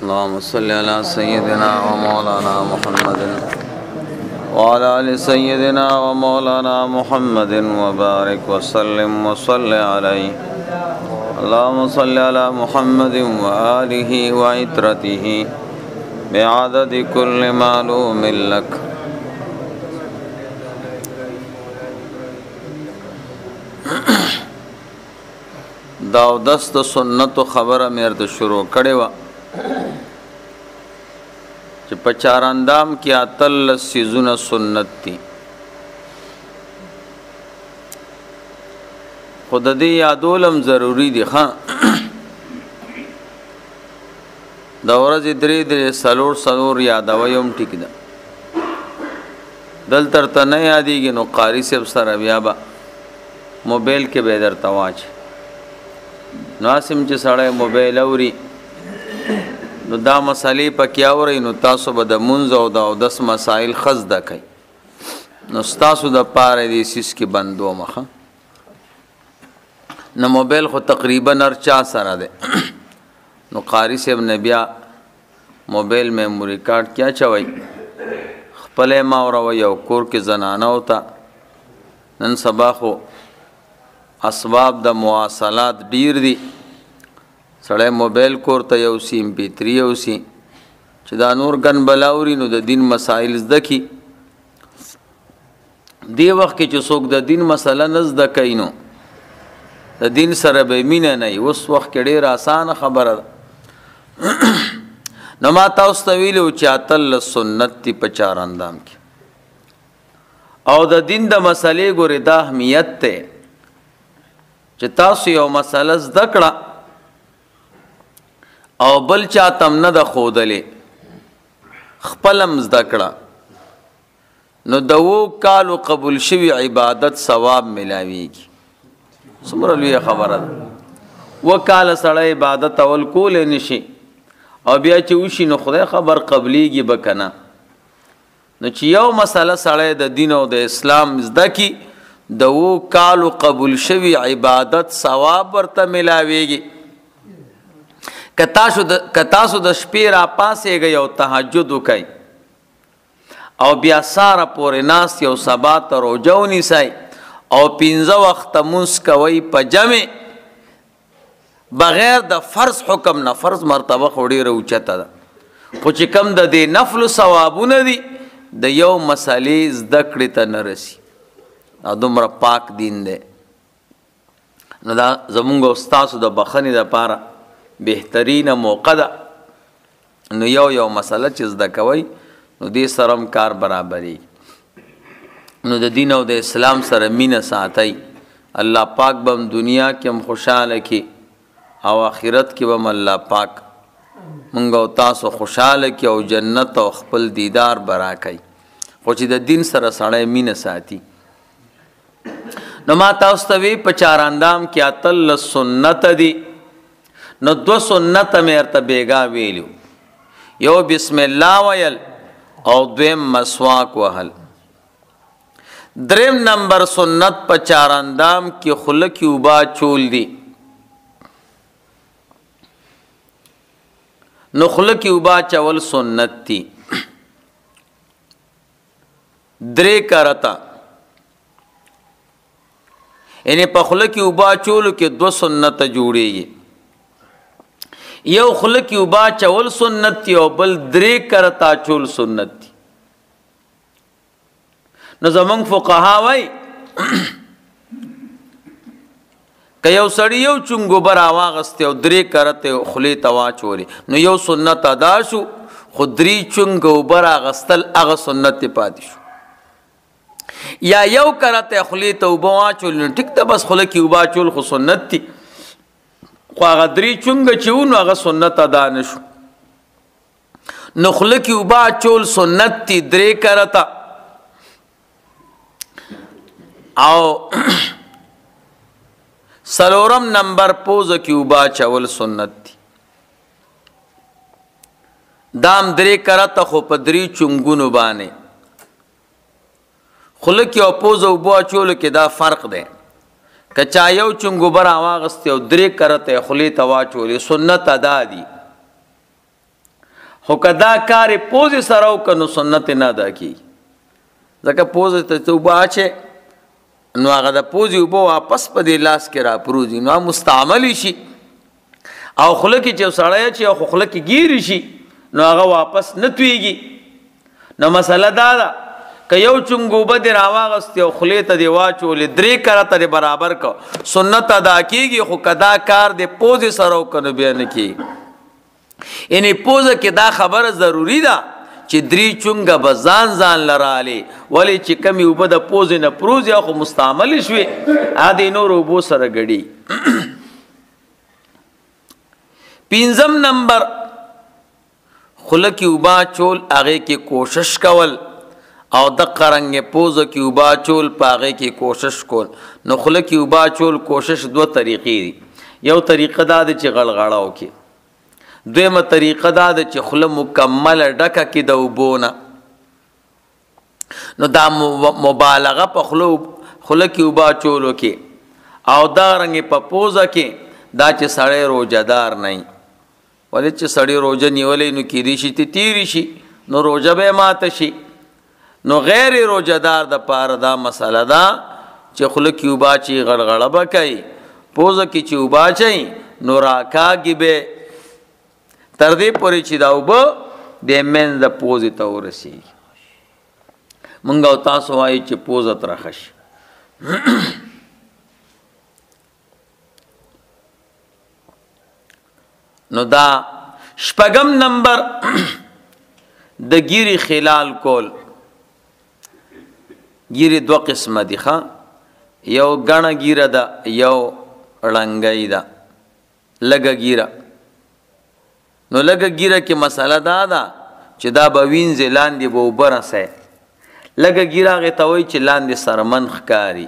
اللهم صل على سيدنا ومولانا محمد وعلى آل سيدنا ومولانا محمد وبارك وسلم وصل عليه. اللهم صل على محمد وآله وعترته بعدد كل معلوم لك. داو دست سنت خبره مې د شروع کړې وه چې په چاراندام کې 18 سیزونه سنت دي، خو د دې یادولم ضروري دي. ښه د ورځې درې څلور یادوي هم ټیک ده. دلته درته نه یادېږي نو قاري صاحب سره بیا به موبایل کې به درته واچي. ناسم چې سړی موبایل اوري نو دا مسالې پکې اوري نو تاسو به د منځ او د اودس مسائل خز ده کوي، نو ستاسو د پاره دې سیس کې بندو مخه نو موبایل خو تقریبا هر چا سره ده. نو قاری صاحب نے بیا موبایل میموری کارت کیا چوي خپل ما اور یو کور کې زنانه ہوتا. نن سبا خو اسباب د مواصلات ډیر دي، سړی موبایل کور ته یو سی MP3 یو سی چې دا نور ګن بلاوري نو د دین مسائل زده کی. دی وخت کې چې څوک د دین مسله نه زده کوي نو د دین سره به مینه نه وي. اوس وخت کې ډیر آسان خبره ده. نو ما تاسو ته ویلو چې 18 سنت دي په چاراندام کې، او د دین د مسلې ګورې دا اهمیت ته چې تاسو یو مسله زده کړه او بل چا تم نه د خودلې خپلم زده کړه نو د 2 کالو قبول شوی عبادت ثواب ملاويږي. څومره لوی خبره ده. 2 کال سړی عبادت اول کول نشي او بیا چې وشي نو خدای خبر قبليږي بکنه. نو چې یو مسله سړی د دین او د اسلام زده کی د 2 کالو قبول شوی عبادت ثواب ورته ملاويږي. کتاسو د شپې را پاسېږئ او تهجد وکئ او بیا ساره پورې ناست یو سبا ته روژه ونیسئ او 15 وخته مونځ کوئ په جمع بغیر د فرض حکم نه. فرض مرتبه خو ډېره اوچته ده، خو چې کم د دې نفل ثوابونه دي د یو مسلې زده کړې ته نه رسي. دا دومره پاک دین دی. نو دا زمونږ او ستاسو د بخښنې دپاره بهترینه موقع ده. نو یو مسله چې زده کوئ نو دې سره هم کار برابري. نو د دین او د اسلام سره مینه ساتئ. الله پاک به هم دنیا کې هم خوشحاله کی او آخرت کې به هم الله پاک مونږ او تاسو خوشحاله کی او جنت او خپل دیدار برا کوي. خو چې د دین سره سړی مینه ساتي. نو ما تاسو ته وی په چاراندام کې 18 سنت دي. نو 2 سنت مې ارته بیگا ویلو، یو بسم الله ویل او دویم مسواک وهل. 3 نمبر سنت په چاراندام کې خوله کې اوبا چول دي. نو خوله کې اوبا چول سنت دي 3 کرتا. یعنی په خوله کې اوبا چولو کې 2 سنت جوړېږي. یو خوله کې اوبا چول سنت دی او بل 3 کرتا چول سنت دی. نو زمونږ فقها وایي که یو سړی یو چونګو بر واغسته او 3 کرته خولې ته واچولې نو یو سنت ادا شو، خو 3 چونګو بر اغستل هغه سنت پاتې شو. یا یو کرته خولې ته اوبه واچول نو ټیک ده، بس خوله کې اوبه چول خو سنت دی، خو هغه 3 چونګه چې ونو هغه سنت ادا نشو. نو خوله کې اوبه چول سنت دی 3 کرته. او 4 نمبر پوزه کې اوبه چول سنت دی. دام 3 کرته خو په 3 چونګونو باندې. خوله کې او پوزه اوبه چول کې دا فرق دی. کچا یو چونګو بر واغسته او 3 کرته خولې ته واچولې سنت ادا دي. خو که دا کار پوزې سره وکړه نو سنت نه ادا کېږي ځکه پوزې ته اوبه اچې نو هغه د پوزې اوبه واپس په دې لاس کې راپروزي نو مستعملی شي او خوله کې چې سړی اچي او خوله کې ګیري شي نو هغه واپس نه تویږي نو مسله دا ده که یو چونګ اوبه دې راواغستې او خولې ته دې واچولې 3 کرته دې برابر کړه سنت ادا کېږي خو که دا کار دې پوزې سره وکړه نو بیا نه کېږي یعنی پوزه کې دا خبره ضروری ده چې 3 چونګه به ځان لرالې ولې چې کمی اوبه د پوزې نه پروزي خو مستعمل شوي د نور اوبو سره ګډي 5 نمبر خوله کې اوبه اچول هغې کې کوشش کول او دقه رنګې پوزه کې اوبه اچول په هغې کې کوشش کول نو خوله کې اوبه اچول کوشش 2 طریقې دي یو طریقه دا ده چې غړغړه وکړي دویمه طریقه دا ده چې خوله مکمله ډکه کې د اوبو نه نو دا مبالغه په خوله کې اوبه اچولو کې او دا رنګې په پوزه کې دا چې سړی روجهدار نه وي ولې چې سړی روجه نیولی نو کیدی شي تیری شي نو روجه به ماته شي نو غیر روجهدار د پاره دا مسله ده چې خوله کې اوبه اچي غړغړه به کوي پوزه کې چې اوبه اچوي نو راکاږي به تر دې پورې چې دا اوبه د منځ د پوزې ته ورسېږي موږ او تاسو وایو چې پوزه ترخه شي نو دا 6 نمبر د ګیري خلال کول ګیري 2 قسمه دي یو غڼه ګیره ده یو ړنګی ده لږه ګیره نو لږه ګیره کې مسله دا ده چې دا به وینځې لاندې به اوبه رسی لږه ګیره هغې ته وایي چې لاندې سرمن ښکاري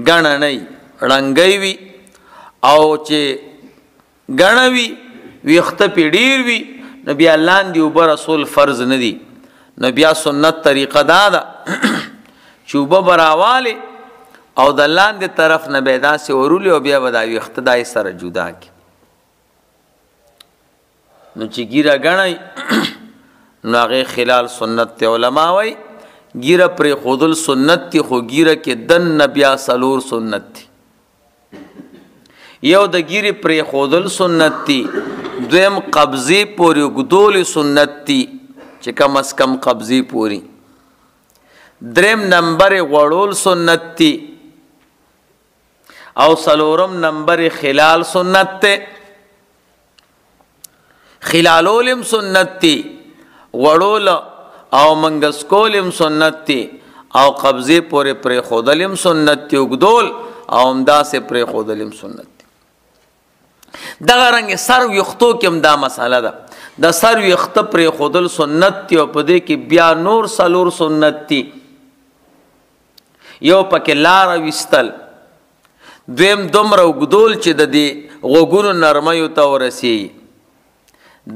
غڼه نه وي ړنګی وي او چې غڼه وي ویښته پې ډېر وي نو بیا لاندې اوبه رسول فرض نه دي نو بیا سنت طریقه دا ده چې اوبه به راوالې او د لاندې طرف نه به یې داسې ورولې او بیا به دا ویښته دا یې سره جدا کړي نو چې ګیره غڼی نو هغې خلال سنت دی علما وایي ګیره پرېښودل سنت دی خو ګیره کې دننه بیا 4 سنت دی یو د ګیرې پرېښودل سنت دی دویم قبضې پورې اوږدول سنت دی چې کم از کم قبضې پورې دریم نمبر غوړول سنت دی او 4 نمبر خلال سنت دی خلالولم سنت دی وړول او منګس کولم سنت دی او قبضې پورې پرېښودلم سنت دی اوږدول او همداسې پرېښودلم سنت دی دغه رنګې سر ویښتو کې هم دا مسله ده د سر ویښته پرېښودل سنت دی او په دې کې بیا نور 4 سنت دی یو پکې لاره ویستل دویم دومره اوږدول چې د دې غوږونو نرمیو ته ورسېږي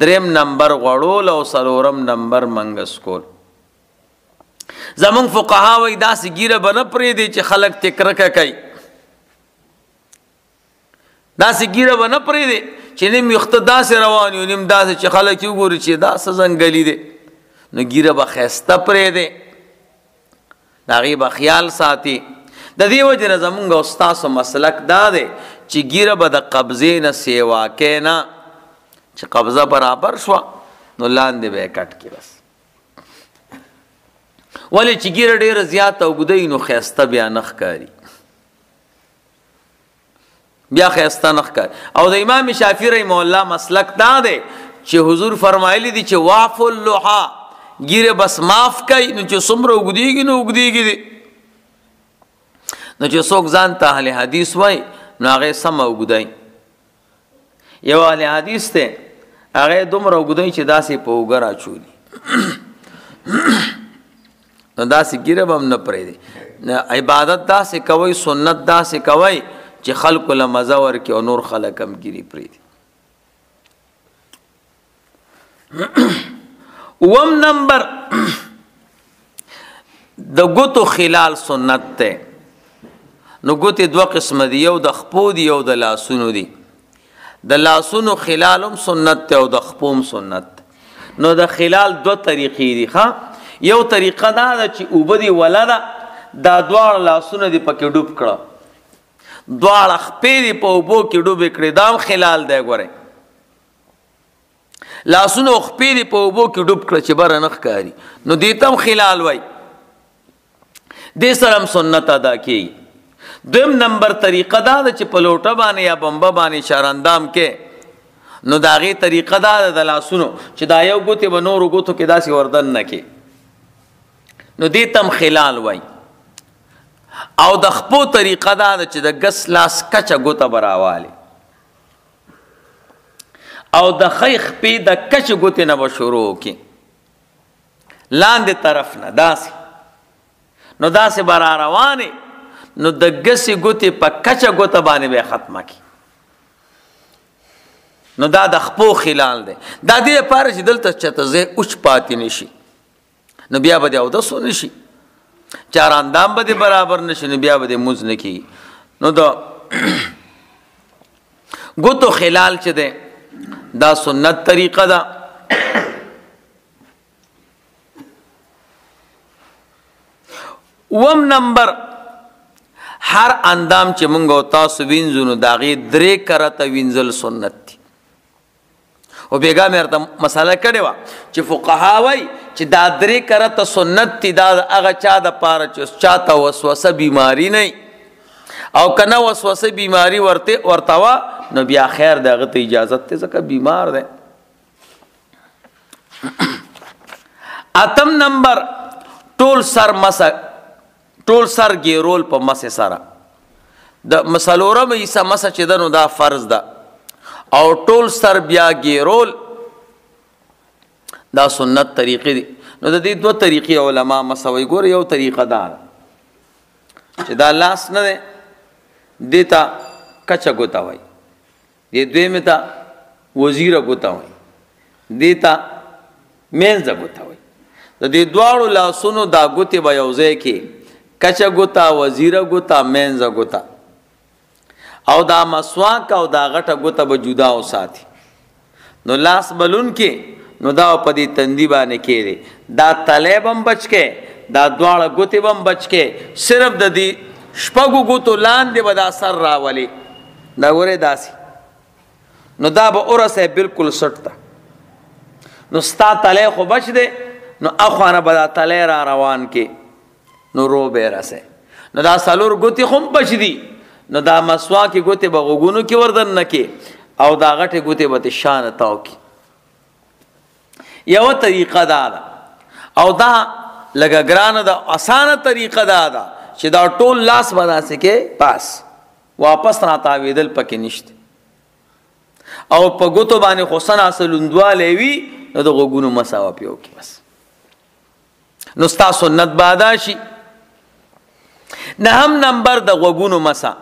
دریم نمبر غوړول او 4 نمبر منګس کول زمونږ فقها وایي داسې ګیره به نه پرېږدي چې خلک ترې کرکه کوي داسې ګیره به نه پرېږدي چې نیم ویښته داسې روان وي نیم داسې چې خلک یې وګوري چې دا څه ځنګلي دی نو ګیره به ښایسته پرېږدي د هغې به خیال ساتي د دې وجې نه زمونږ او ستاسو مسلک دا دی چې ګیره به د قبضې نه سیوا کې نه چې قبضه برابر شوه نو لاندې به یې کټ کړي بس ولې چې ګیره ډېره زیاته اوږده وي نو ښایسته بیا نه ښکاري بیا ښایسته نه ښکاري او د امام شافعي رحمه الله مسلک دا دی چې حضور فرمایلی دي چې واعفو اللحا ګیره بس معاف کوي نو چې څومره اوږدېږي نو اوږدېږي دي نو چې څوک ځان ته اهل حدیث وایي نو هغې سمه اوږدوي یو اهل حدیث دی هغې دومره اوږدوي چې داسې په اوږه راچولي نو داسې ګیره به هم نه پرېږدي عبادت داسې کوئ سنت داسې کوئ چې خلکو له مزه ورکړي او نور خلک هم ګیرې پرېږدي 9 نمبر د ګوتو خلال سنت دی نو ګوتې 2 قسمه دي یو د خپو دي یو د لاسونو دي د لاسونو خلالم سنت ته او د خپوم سنت. نو د خلال دو طریقې دي ښا. یو طریقه دا ده چې اوبه دي ولده دا دواړه لاسونه دي پکې ډوب کړه، دواړه خپې دي په اوبو کې ډوبې کړې، دا هم خلال دی. ګورئ لاسونه خپې دي په اوبو کې ډوب کړه چې بره نه ښکاري، نو دې ته هم خلال وایي. دې سره هم سنت ادا کېږي. دویم نمبر طریقه دا ده چې په لوټه باندې یا بمبه باندې شاراندام کې، نو د هغې طریقه دا ده د لاسونو چې دا یو ګوتې به نورو ګوتو کې داسې وردن نه کې، نو دې ته هم خلال وایي. او د خپو طریقه دا ده چې د ګس لاس کچه ګوته به راوالي او د ښی خپې د کچې ګوتې نه به شروع وکړي لاندې طرف نه داسې، نو داسې به را روانې، نو د ګسې ګوتې په کچه ګوته باندې به یې ختمه کړي. نو دا د خپو خلال دی. دا دې لپاره چې دلته چېرته ځای اوچ پاتې نه شي، نو بیا به دې اودس ونه شي، چاراندام به دې برابر نه شي، نو بیا به دې مونځ نه کېږي. نو د ګوتو خلال چې دی دا سنت طریقه ده. اوم نمبر هر اندام چې مونږ او تاسو وینځو نو د هغې 3 کرته وینځل سنت دي. او بیګا مې ورته مسله کړې وه چې فقها وایي چې دا 3 کرته سنت دي، دا د هغه چا دپاره چې چاته وسوسه بیماري نه او که نه وسوسه بیماري ورته وه نو بیا خیر د هغه ته اجازت دی ځکه بیمار دی. اتم نمبر ټول سر مسه، ټول سر ګیرول په مسې سره. د څلورمه حصه مسه چې ده نو دا فرض ده، او ټول سر بیا ګیرول دا سنت طریقې دي. نو د دې 2 طریقې علما مسوي. ګوره یو طریقه دا ده چې دا لاس نه دی دې ته کچه ګوته وایي، دې دویمې ته وزیره ګوته وایي، دې ته مینځه ګوته وایي. د دې دواړو لاسونو دا ګوتې به یو ځای کې کچه ګوته، وزیره ګوته، مینځه ګوته، او دا مسواک او دا غټه ګوته به جدا وساتي. نو لاس بلون کې نو دا په دې تندي باندې کېږي، دا تلی به هم بچ کې، دا دواړه ګوتې به هم بچ کې، صرف د دې شپږو ګوتو لاندې به دا سر راولي. دا ګورئ داسې، نو دا به ورسئ بلکل سټ ته، نو ستا تلی خو بچ دی، نو اخوانه به دا تلی را روان کې، نو رو به یې رسئ. نو دا 4 ګوتې خو هم بچ دي، نو دا مسواکې ګوتې به غوږونو کې وردن نه کې او دا غټې ګوتې به دې شانه تاو کې. یوه طریقه دا ده، او دا لږه ګرانه ده. اسانه طریقه دا ده چې دا ټول لاس به داسې کې پاس واپس را تاوېدل پکې نشته، او په ګوتو باندې خو څه ناڅه لوندوالی وي، نو د غوږونو مسه به پې وکړي بس، نو ستا سنت به ادا شي. 9 نمبر د غوږونو مسه.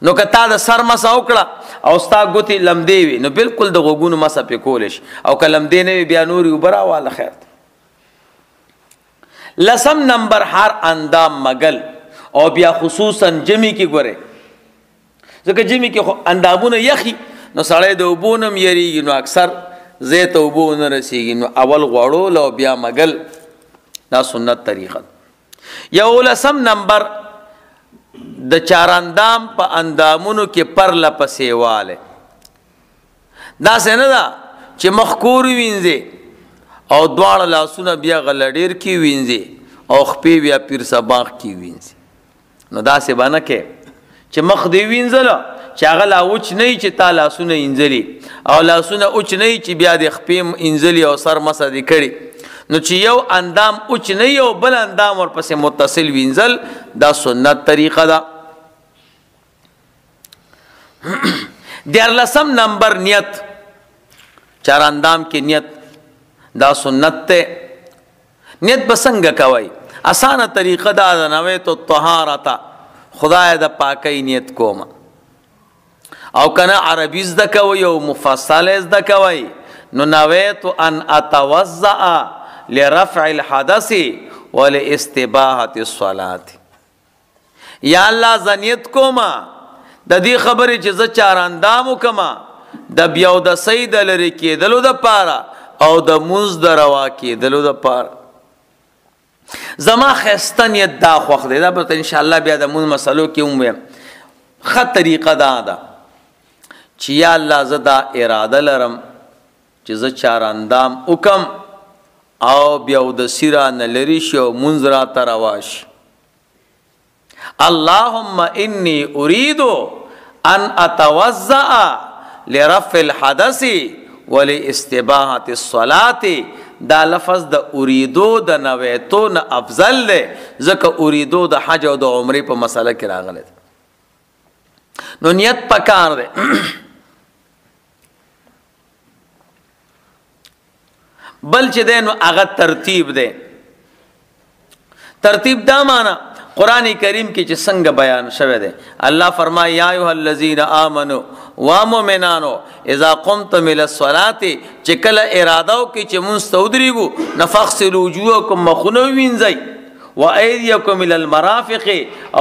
نو که تا د سر مسه وکړه او ستا ګوتې لمدې وي، نو بلکل د غوږونو مسه پې کولی شي، او که لمدې نه وي بیا نورې اوبه راواله خیر دی. 10 نمبر هر اندام مګل، او بیا خصوصا جمی کې ګورئ، ځکه جمی کې خو اندامونه یخي، نو سړی د اوبو نه هم یریږي، نو اکثر ځای ته اوبه ونه رسېږي، نو اول غوړول او بیا مګل، دا سنت طریقه ده. 11 نمبر د چاراندام په اندامونو کې پرله پسې والی. داسې نه ده چې مخ کور وینځې او دواړه لاسونه بیا غلډیر کې وینځې او خپې بیا پیر صباغ کې وینځې، نو داسې به نه کې چې مخ دې وینځله چې هغه لا وچ نه وي چې تا لاسونه وینځلي، او لاسونه وچ نه وي چې بیا دې خپې وینځلي او سر مسه دې کړي. نو چې یو اندام اوچ نه وي او بل اندام ورپسې متصل وینځل، دا سنت طریقه ده. 14 نمبر نیت. چاراندام کې نیت دا سنت ته. نیت به څنګه کوئ؟ اسانه طریقه دا ده، نویت الطهارة، خدای د پاکۍ نیت کوم. او کنه عربي زده کوئ او مفصل زده کوئ، نو نویت ان اتوضأ لرفع الحدث ولاستباحة الصلاة. یا الله زنیت کوما د دې خبرې چې زه چاراندام وکما د بیا د سید لري کېدلو د پاره او د موز د روا کېدلو د پاره زما خستنیت دا خوښ دی. دا به ان شاء الله بیا د موز مسلو کې هم ښه طریقه دا ده چې یا الله زه دا اراده لرم چې زه چاراندام وکم او بیا د سیرا نه لري شي او منځ راته روا شي. اللهم انی اريد ان اتوضأ لرفع الحدث ولاستباحة الصلاة. دا لفظ د اریدو د نویتو نه افضل دی ځکه اریدو د حج او د عمرې په مسله کې راغلی دی. نو نیت پکار دی. بل چې دی نو هغه ترتیب دی. ترتیب دا معنا قرآن کریم کې چې څنګه بیان شوی دی. الله فرمایي یا ایها الذین آمنوا وا مؤمنانو اذا قمتم الى الصلاة چې کله اراده وکړي چې مونځ ته ودرېږو نو فاغسلوا وجوهکم مخونه ووینځئ وایدیکم الى المرافق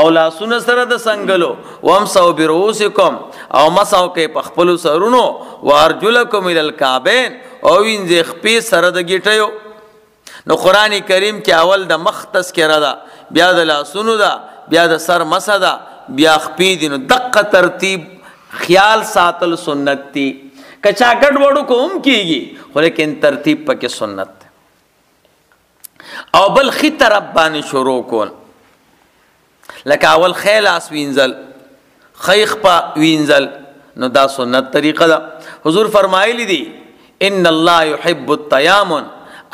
او لاسونه سره د څنګلو وامسحوا برؤوسکم او مسح وکړئ په خپلو سرونو وارجلکم الى الکعبین او وینځئ خپې سره د ګیټیو. نو قرآن کریم کې اول د مخ تذکره ده بیا د لاسونو ده بیا د سر مسح ده بیا خپې دي. نو دقه ترتیب خیال ساتل سنت دی. کچا ګډ وړو کو هم کیږي خو لیکن ترتیب پکې سنت دی. او بل خي طرف باندې شروع کول لکه اول خیل اس وینځل خیخ په وینځل نو دا سنت طریقه ده. حضور فرمایلی دي ان الله يحب التيامن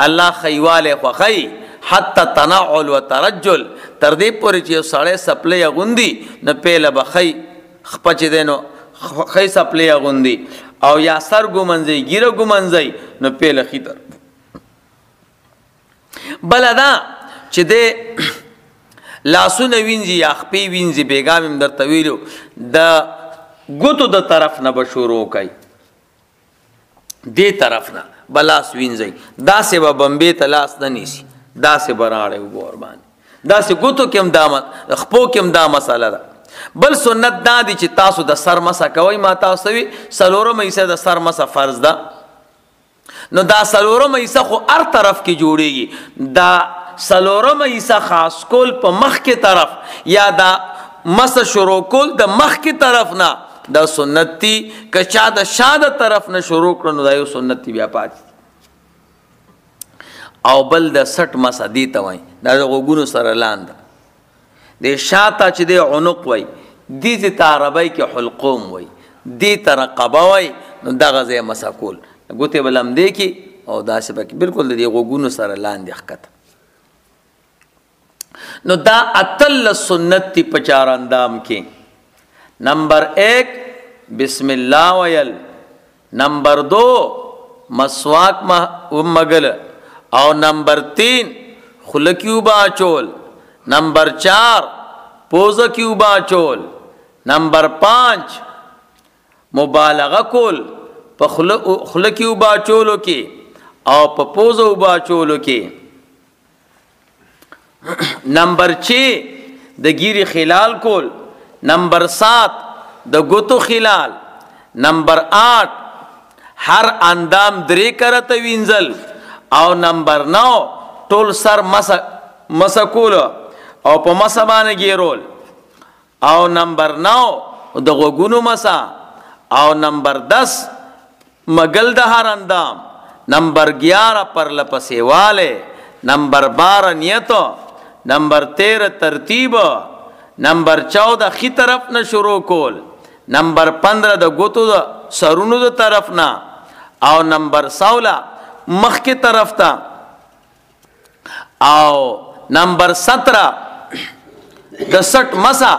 الله خیواله خوخی حتی تنعل و ترجل تر دې پورې چې سړی سپلې غوندي نه پیله بخی خپچ دینو خی سپلې غوندي او یا سر ګمنځي ګیره ګمنځي نو پیله خیتر بلدا چې دې لاسونه وینځي یا خپې وینځي بیګام در طویلو د ګوتو د طرف نه به شروع کوي دې طرف نه بلاس وینځي داسې به بمبې ته لاس نه نیسي داسې به راړی وګور باندې داسې ګوتو کې هم دا خپو کې هم دا مسله ده. بل سنت دا دی چې تاسو د سر مسح کوئ. ما تاسو وی څلورمه حصه د سر مسح فرض ده. نو دا څلورمه حصه خو هر طرف کې جوړیږي. دا څلورمه حصه خاص کول په مخ کې طرف یا دا مسح شروع کول د مخ کې طرف نه دا سنت دی. که چا د شاده طرف نه شروع کړو نو دا یو سنت دی بیا پاتې. او بل د سټ مسح دی ته وایي دا د غوږونو سره لاندې د شاته چې د عنق وایي دې ته عربی کې حلقوم وایي دې ته رقبه وایي نو دغه ځای مسح کول ګوتې به لمدې کې او داسې به کې بالکل د دې غوږونو سره لاندې ښکته. نو دا اتل سنت دی په چاراندام کې. نمبر 1 بسم الله ویل. نمبر 2 مسواک مگل او نمبر 3 خلقیو باچول. نمبر 4 پوزکیو باچول. نمبر 5 مبالغه کول په خلقیو باچولو کې او په پوزو باچولو کې. نمبر 6 د ګیری خلال کول. نمبر 7 د ګوتو خلال. نمبر 8 هر اندام درې کرته وینځل او نمبر 9 ټول سر مسح کول او په مسح باندې ګیرول او نمبر 9 د غوږونو مسح او نمبر 10 مگل د هر اندام. نمبر 11 پر لپسې والے. نمبر 12 نیتو. نمبر 13 ترتیب. نمبر 14 خی طرف نه شروع کول. نمبر 15 د ګوتو د سرونو د طرف نه او نمبر 16 مخ کی طرف تا او نمبر 17 د سټ مسا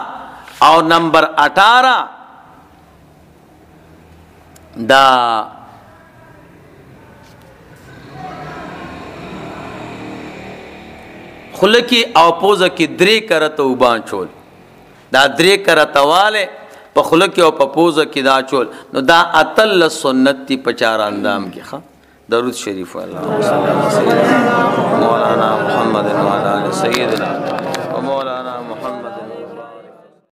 او نمبر 18 دا خلکی او پوزه کی درې کرته وبان چول. دا درې کرته والے په خلکی او په پوزه کی دا چول. نو دا اتل سنت تی په چار اندام کې ښه. درود شریف الله مولانا محمد و علی سیدنا